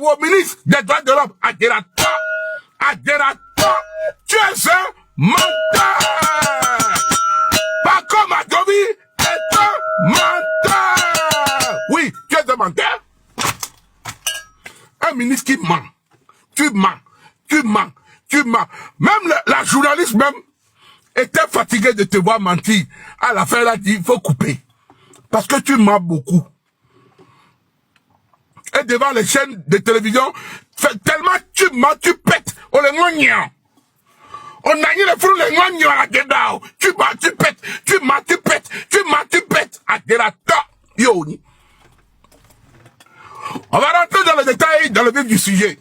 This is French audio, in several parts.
Au ministre des droits de l'homme, tu es un menteur. Pas comme Adobe est un menteur. Oui, tu es un menteur. Un ministre qui ment. Tu mens. Même la journaliste même était fatiguée de te voir mentir. À la fin, elle a dit, il faut couper. Parce que tu mens beaucoup. Et devant les chaînes de télévision, tellement tu mens, tu pètes. On les moignons. On a eu le fruit, les moignons à la guédao. Tu mens, tu pètes. Tu mens, tu pètes. À Guédata. Yoni. On va rentrer dans les détails, dans le vif du sujet.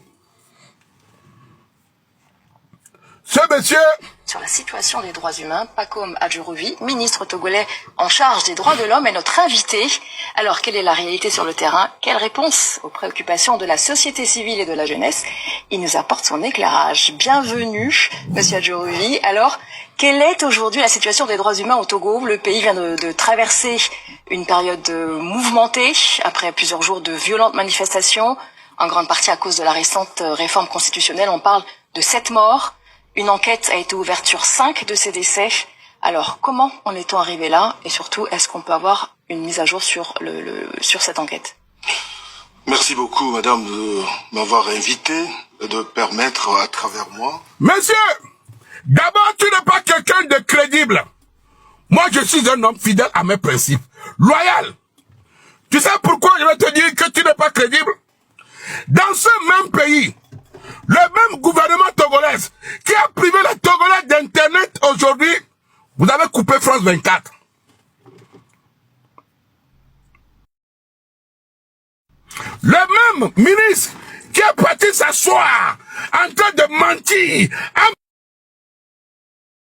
Ce monsieur... Sur la situation des droits humains, Pacome Adjorovi, ministre togolais en charge des droits de l'homme, est notre invité. Alors, quelle est la réalité sur le terrain? Quelle réponse aux préoccupations de la société civile et de la jeunesse? Il nous apporte son éclairage. Bienvenue, monsieur Adjorovi. Alors, quelle est aujourd'hui la situation des droits humains au Togo? Le pays vient de traverser une période mouvementée, après plusieurs jours de violentes manifestations, en grande partie à cause de la récente réforme constitutionnelle. On parle de 7 morts. Une enquête a été ouverte sur 5 de ces décès. Alors, comment en est-on arrivé là? Et surtout, est-ce qu'on peut avoir une mise à jour sur cette enquête? Merci beaucoup, madame, de m'avoir invité et de permettre à travers moi... Monsieur, d'abord, tu n'es pas quelqu'un de crédible. Moi, je suis un homme fidèle à mes principes. Loyal. Tu sais pourquoi je vais te dire que tu n'es pas crédible? Dans ce même pays, le même gouvernement togolais qui a privé les Togolais d'Internet aujourd'hui, vous avez coupé France 24. Le même ministre qui est parti s'asseoir en train de mentir.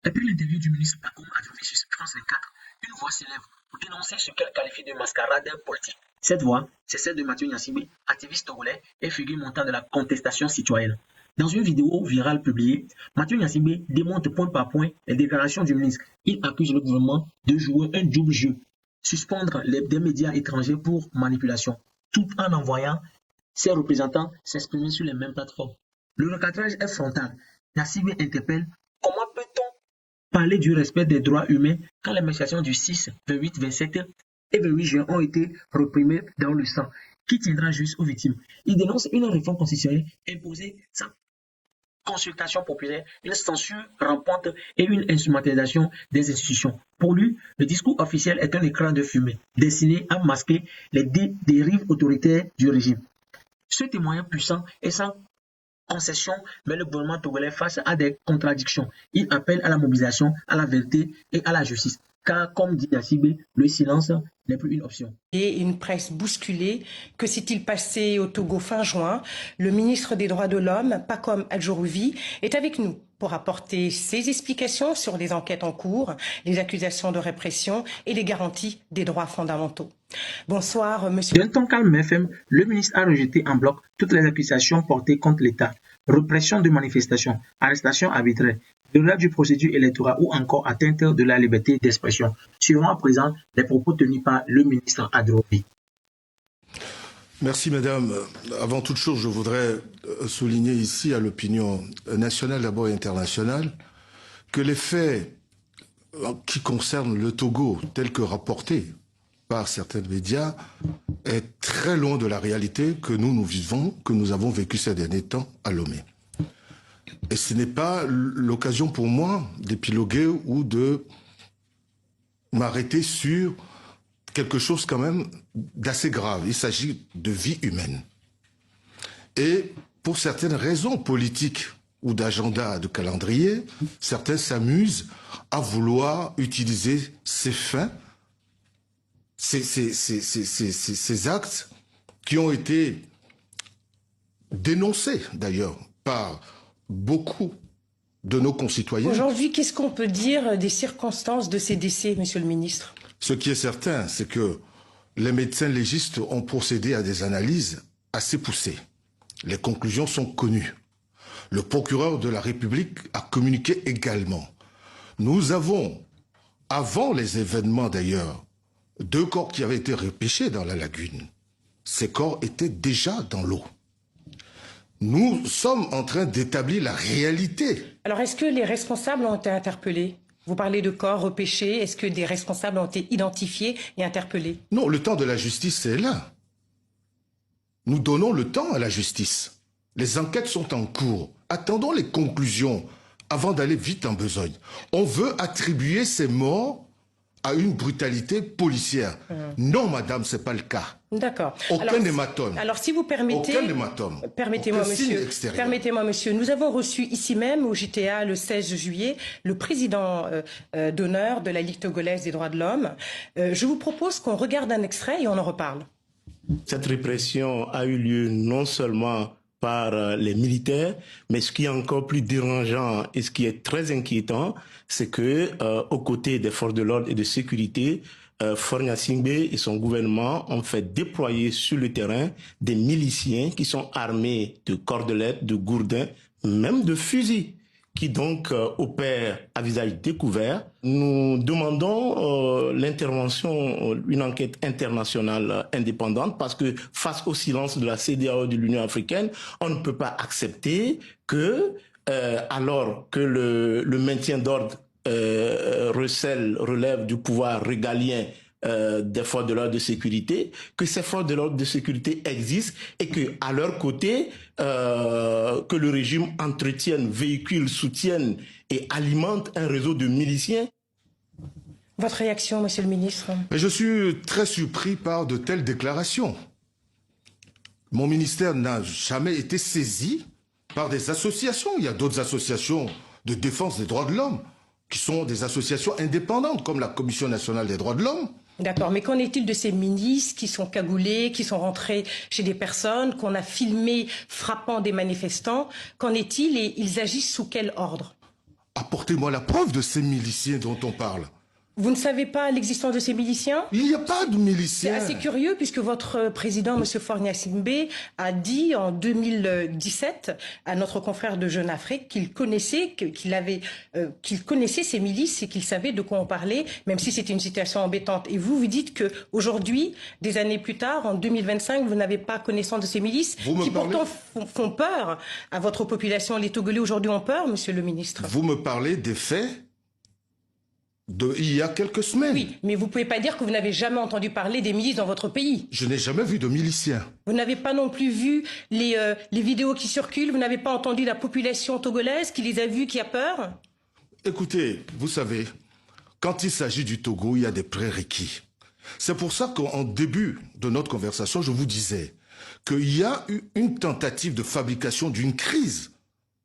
Depuis l'interview du ministre Pacome Adjorovi sur France 24, une voix s'élève pour dénoncer ce qu'elle qualifie de mascarade politique. Cette voix, c'est celle de Mathieu Gnassingbé, activiste togolais et figure montante de la contestation citoyenne. Dans une vidéo virale publiée, Mathieu Gnassingbé démontre point par point les déclarations du ministre. Il accuse le gouvernement de jouer un double jeu, suspendre des médias étrangers pour manipulation, tout en envoyant ses représentants s'exprimer sur les mêmes plateformes. Le recadrage est frontal. Gnassingbé interpelle: comment peut-on parler du respect des droits humains quand les manifestations du 6, 28, 27 et 28 juin ont été réprimées dans le sang? Qui tiendra juste aux victimes? Il dénonce une réforme constitutionnelle imposée sans consultation populaire, une censure rampante et une instrumentalisation des institutions. Pour lui, le discours officiel est un écran de fumée destiné à masquer les dérives autoritaires du régime. Ce témoignage puissant est sans concession, mais le gouvernement togolais face à des contradictions. Il appelle à la mobilisation, à la vérité et à la justice. Car, comme dit Gnassingbé, le silence n'est plus une option. Et une presse bousculée. Que s'est-il passé au Togo fin juin? Le ministre des Droits de l'Homme, Pacome Adjorovi, est avec nous pour apporter ses explications sur les enquêtes en cours, les accusations de répression et les garanties des droits fondamentaux. Bonsoir, monsieur. D'un ton calme FM, le ministre a rejeté en bloc toutes les accusations portées contre l'État. Répression de manifestations, arrestation arbitraire, violation du procédure électorale ou encore atteinte de la liberté d'expression. Seront à présent les propos tenus par le ministre Adjorovi. Merci, madame. Avant toute chose, je voudrais souligner ici à l'opinion nationale, d'abord et internationale, que les faits qui concernent le Togo, tels que rapportés par certains médias, est très loin de la réalité que nous vivons, que nous avons vécu ces derniers temps à Lomé. Et ce n'est pas l'occasion pour moi d'épiloguer ou de m'arrêter sur quelque chose quand même d'assez grave. Il s'agit de vie humaine. Et pour certaines raisons politiques ou d'agenda, de calendrier, certains s'amusent à vouloir utiliser ces fins, ces actes qui ont été dénoncés d'ailleurs par beaucoup de nos concitoyens. Aujourd'hui, qu'est-ce qu'on peut dire des circonstances de ces décès, monsieur le ministre? Ce qui est certain, c'est que les médecins légistes ont procédé à des analyses assez poussées. Les conclusions sont connues. Le procureur de la République a communiqué également. Nous avons, avant les événements d'ailleurs, 2 corps qui avaient été repêchés dans la lagune. ces corps étaient déjà dans l'eau. Nous sommes en train d'établir la réalité. Alors, est-ce que les responsables ont été interpellés? Vous parlez de corps repêchés. Est-ce que des responsables ont été identifiés et interpellés? Non, le temps de la justice, c'est là. Nous donnons le temps à la justice. Les enquêtes sont en cours. Attendons les conclusions avant d'aller vite en besogne. On veut attribuer ces morts à une brutalité policière. Non, madame, c'est pas le cas. D'accord. Aucun hématome. Alors, si vous permettez... Aucun hématome. Permettez-moi, Aucun signe monsieur. extérieur. Permettez-moi, monsieur. Nous avons reçu ici même, au JTA, le 16 juillet, le président d'honneur de la Ligue togolaise des droits de l'homme. Je vous propose qu'on regarde un extrait et on en reparle. Cette répression a eu lieu non seulement par les militaires, mais ce qui est encore plus dérangeant et ce qui est très inquiétant, c'est que aux côtés des forces de l'ordre et de sécurité, Faure Gnassingbé et son gouvernement ont fait déployer sur le terrain des miliciens qui sont armés de cordelettes, de gourdins, même de fusils, qui donc opèrent à visage découvert. Nous demandons l'intervention, une enquête internationale indépendante, parce que face au silence de la CEDEAO de l'Union africaine, on ne peut pas accepter que, alors que le maintien d'ordre relève du pouvoir régalien des forces de l'ordre de sécurité, que ces forces de l'ordre de sécurité existent et que à leur côté, que le régime entretienne, véhicule, soutienne et alimente un réseau de miliciens. Votre réaction, monsieur le ministre? Mais je suis très surpris par de telles déclarations. Mon ministère n'a jamais été saisi par des associations. Il y a d'autres associations de défense des droits de l'homme qui sont des associations indépendantes, comme la Commission nationale des droits de l'homme. D'accord, mais qu'en est-il de ces milices qui sont cagoulés, qui sont rentrés chez des personnes, qu'on a filmées frappant des manifestants? Qu'en est-il et ils agissent sous quel ordre? Apportez-moi la preuve de ces miliciens dont on parle. Vous ne savez pas l'existence de ces miliciens? Il n'y a pas de C'est miliciens. assez curieux puisque votre président, M. Faure Gnassingbé, a dit en 2017 à notre confrère de Jeune Afrique qu'il connaissait, qu'il connaissait ces milices et qu'il savait de quoi on parlait, même si c'était une situation embêtante. Et vous dites que aujourd'hui, des années plus tard, en 2025, vous n'avez pas connaissance de ces milices qui pourtant font peur à votre population. Les Togolais aujourd'hui ont peur, Monsieur le ministre. Vous me parlez des faits il y a quelques semaines. Oui, mais vous ne pouvez pas dire que vous n'avez jamais entendu parler des milices dans votre pays. Je n'ai jamais vu de miliciens. Vous n'avez pas non plus vu les vidéos qui circulent. Vous n'avez pas entendu la population togolaise qui les a vues, qui a peur. Écoutez, vous savez, quand il s'agit du Togo, il y a des prérequis. C'est pour ça qu'en début de notre conversation, je vous disais qu'il y a eu une tentative de fabrication d'une crise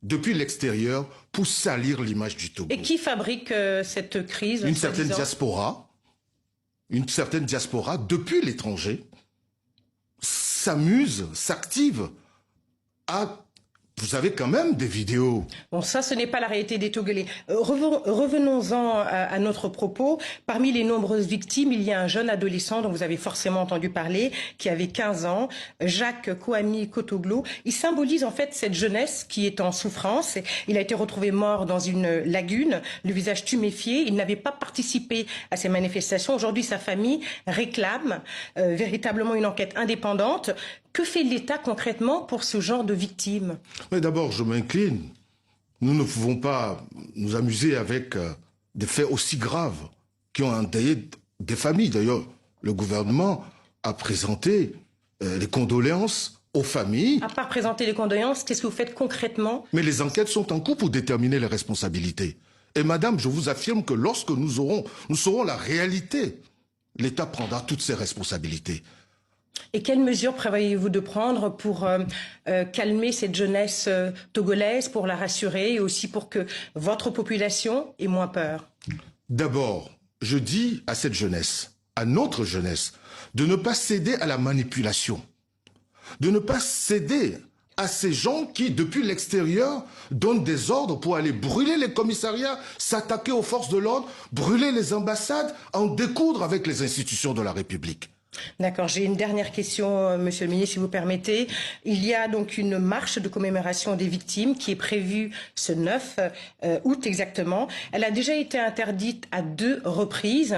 depuis l'extérieur pour salir l'image du Togo. Et qui fabrique cette crise? Une certaine diaspora depuis l'étranger s'amuse, s'active à... Vous avez quand même des vidéos. Bon, ça, ce n'est pas la réalité des Togolais. Revenons-en à notre propos. Parmi les nombreuses victimes, il y a un jeune adolescent dont vous avez forcément entendu parler, qui avait 15 ans, Jacques Kouami Kotoglo. Il symbolise en fait cette jeunesse qui est en souffrance. Il a été retrouvé mort dans une lagune, le visage tuméfié. Il n'avait pas participé à ces manifestations. Aujourd'hui, sa famille réclame véritablement une enquête indépendante. Que fait l'État concrètement pour ce genre de victimes? Mais d'abord, je m'incline. Nous ne pouvons pas nous amuser avec des faits aussi graves qui ont endeuillé des familles. D'ailleurs, le gouvernement a présenté les condoléances aux familles. À part présenter les condoléances, qu'est-ce que vous faites concrètement? Mais les enquêtes sont en cours pour déterminer les responsabilités. Et madame, je vous affirme que lorsque nous saurons la réalité, l'État prendra toutes ses responsabilités. Et quelles mesures prévoyez-vous de prendre pour calmer cette jeunesse togolaise, pour la rassurer et aussi pour que votre population ait moins peur? D'abord, je dis à cette jeunesse, à notre jeunesse, de ne pas céder à la manipulation, de ne pas céder à ces gens qui, depuis l'extérieur, donnent des ordres pour aller brûler les commissariats, s'attaquer aux forces de l'ordre, brûler les ambassades, en découdre avec les institutions de la République. D'accord, j'ai une dernière question, Monsieur le ministre, si vous permettez. Il y a donc une marche de commémoration des victimes qui est prévue ce 9 août exactement. Elle a déjà été interdite à 2 reprises,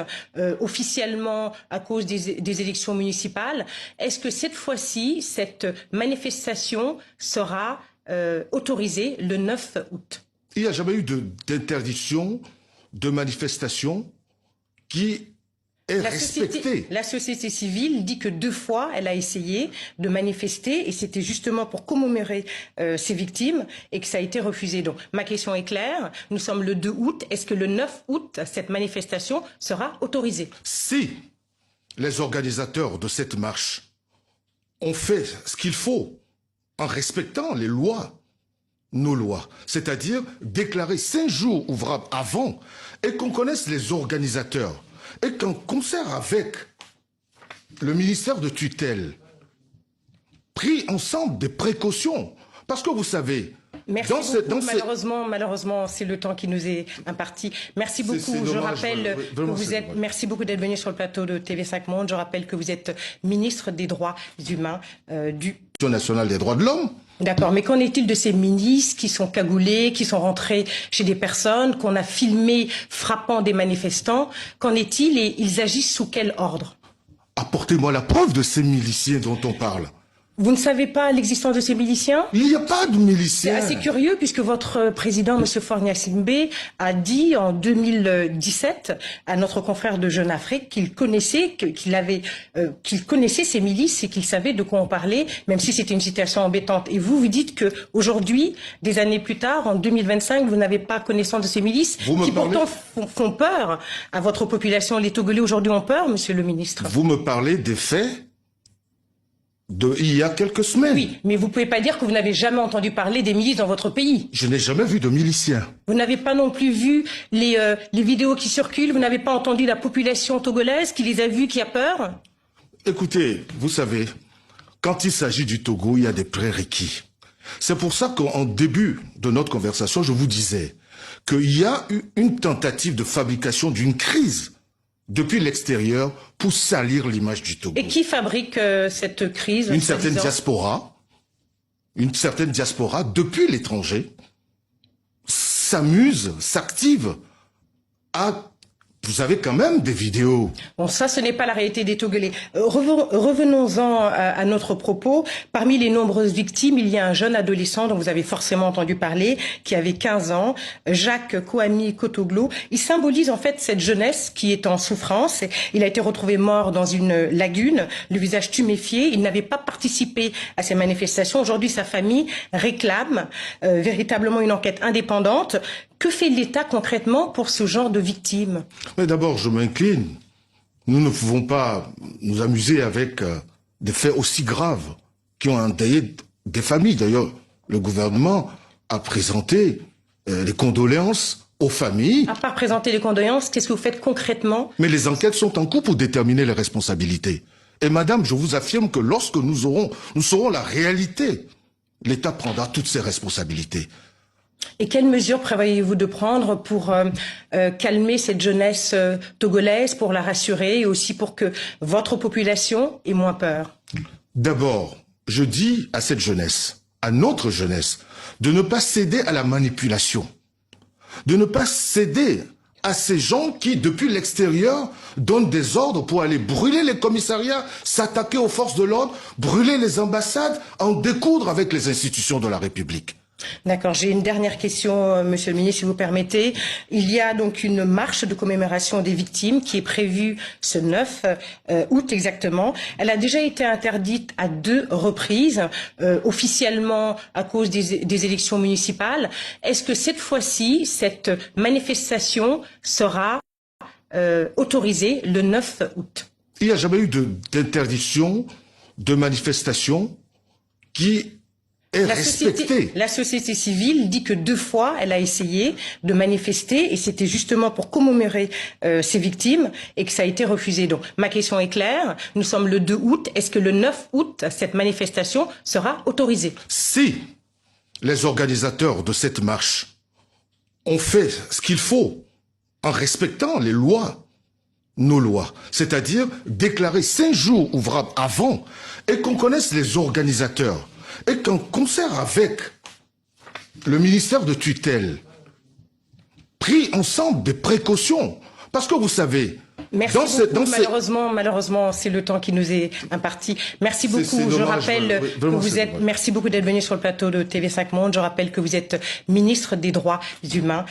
officiellement à cause des élections municipales. Est-ce que cette fois-ci, cette manifestation sera autorisée le 9 août? Il n'y a jamais eu d'interdiction de manifestation qui est respectée. La société civile dit que 2 fois, elle a essayé de manifester et c'était justement pour commémorer ces victimes et que ça a été refusé. Donc, ma question est claire. Nous sommes le 2 août. Est-ce que le 9 août, cette manifestation sera autorisée? Si les organisateurs de cette marche ont fait ce qu'il faut en respectant les lois, nos lois, c'est-à-dire déclarer 5 jours ouvrables avant et qu'on connaisse les organisateurs et qu'en concert avec le ministère de tutelle, pris ensemble des précautions. Parce que vous savez, Merci beaucoup. Malheureusement, c'est le temps qui nous est imparti. Merci beaucoup. Je rappelle que vous êtes. Merci beaucoup d'être venu sur le plateau de TV5 Monde. Je rappelle que vous êtes ministre des Droits humains du national des droits de l'homme. D'accord, mais qu'en est-il de ces milices qui sont cagoulés, qui sont rentrés chez des personnes, qu'on a filmées frappant des manifestants? Qu'en est-il et ils agissent sous quel ordre? Apportez-moi la preuve de ces miliciens dont on parle. Vous ne savez pas l'existence de ces miliciens? Il n'y a pas de miliciens. C'est assez curieux puisque votre président, M. Faure Gnassingbé, a dit en 2017 à notre confrère de Jeune Afrique qu'il connaissait, qu'il connaissait ces milices et qu'il savait de quoi on parlait, même si c'était une situation embêtante. Et vous dites que aujourd'hui, des années plus tard, en 2025, vous n'avez pas connaissance de ces milices qui pourtant font peur à votre population. Les Togolais aujourd'hui ont peur, Monsieur le ministre. Vous me parlez des faits il y a quelques semaines. Oui, mais vous pouvez pas dire que vous n'avez jamais entendu parler des milices dans votre pays. Je n'ai jamais vu de miliciens. Vous n'avez pas non plus vu les vidéos qui circulent, vous n'avez pas entendu la population togolaise qui les a vues, qui a peur? Écoutez, vous savez, quand il s'agit du Togo, il y a des prérequis. C'est pour ça qu'en début de notre conversation, je vous disais qu'il y a eu une tentative de fabrication d'une crise depuis l'extérieur pour salir l'image du Togo. Et qui fabrique cette crise? Une certaine diaspora depuis l'étranger s'amuse, s'active à... Vous avez quand même des vidéos. Bon, ça, ce n'est pas la réalité des Togolais. Revenons-en à notre propos. Parmi les nombreuses victimes, il y a un jeune adolescent dont vous avez forcément entendu parler, qui avait 15 ans, Jacques Kouami Kotoglo. Il symbolise en fait cette jeunesse qui est en souffrance. Il a été retrouvé mort dans une lagune, le visage tuméfié. Il n'avait pas participé à ces manifestations. Aujourd'hui, sa famille réclame véritablement une enquête indépendante. Que fait l'État concrètement pour ce genre de victimes? Mais d'abord, je m'incline. Nous ne pouvons pas nous amuser avec des faits aussi graves qui ont endeuillé des familles. D'ailleurs, le gouvernement a présenté les condoléances aux familles. À part présenter les condoléances, qu'est-ce que vous faites concrètement? Mais les enquêtes sont en cours pour déterminer les responsabilités. Et madame, je vous affirme que lorsque nous saurons la réalité, l'État prendra toutes ses responsabilités. Et quelles mesures prévoyez-vous de prendre pour calmer cette jeunesse togolaise, pour la rassurer et aussi pour que votre population ait moins peur? D'abord, je dis à cette jeunesse, à notre jeunesse, de ne pas céder à la manipulation, de ne pas céder à ces gens qui, depuis l'extérieur, donnent des ordres pour aller brûler les commissariats, s'attaquer aux forces de l'ordre, brûler les ambassades, en découdre avec les institutions de la République. D'accord. J'ai une dernière question, Monsieur le ministre, si vous permettez. Il y a donc une marche de commémoration des victimes qui est prévue ce 9 août exactement. Elle a déjà été interdite à 2 reprises, officiellement à cause des élections municipales. Est-ce que cette fois-ci, cette manifestation sera autorisée le 9 août? Il n'y a jamais eu d'interdiction de manifestation qui la société civile dit que 2 fois, elle a essayé de manifester et c'était justement pour commémorer ces victimes et que ça a été refusé. Donc, ma question est claire. Nous sommes le 2 août. Est-ce que le 9 août, cette manifestation sera autorisée? Si les organisateurs de cette marche ont fait ce qu'il faut en respectant les lois, nos lois, c'est-à-dire déclarer 5 jours ouvrables avant et qu'on connaisse les organisateurs et qu'en concert avec le ministère de tutelle, pris ensemble des précautions. Parce que vous savez, merci beaucoup. Malheureusement, c'est le temps qui nous est imparti. Merci beaucoup. Je rappelle que vous êtes, merci beaucoup d'être venu sur le plateau de TV5 Monde. Je rappelle que vous êtes ministre des Droits humains.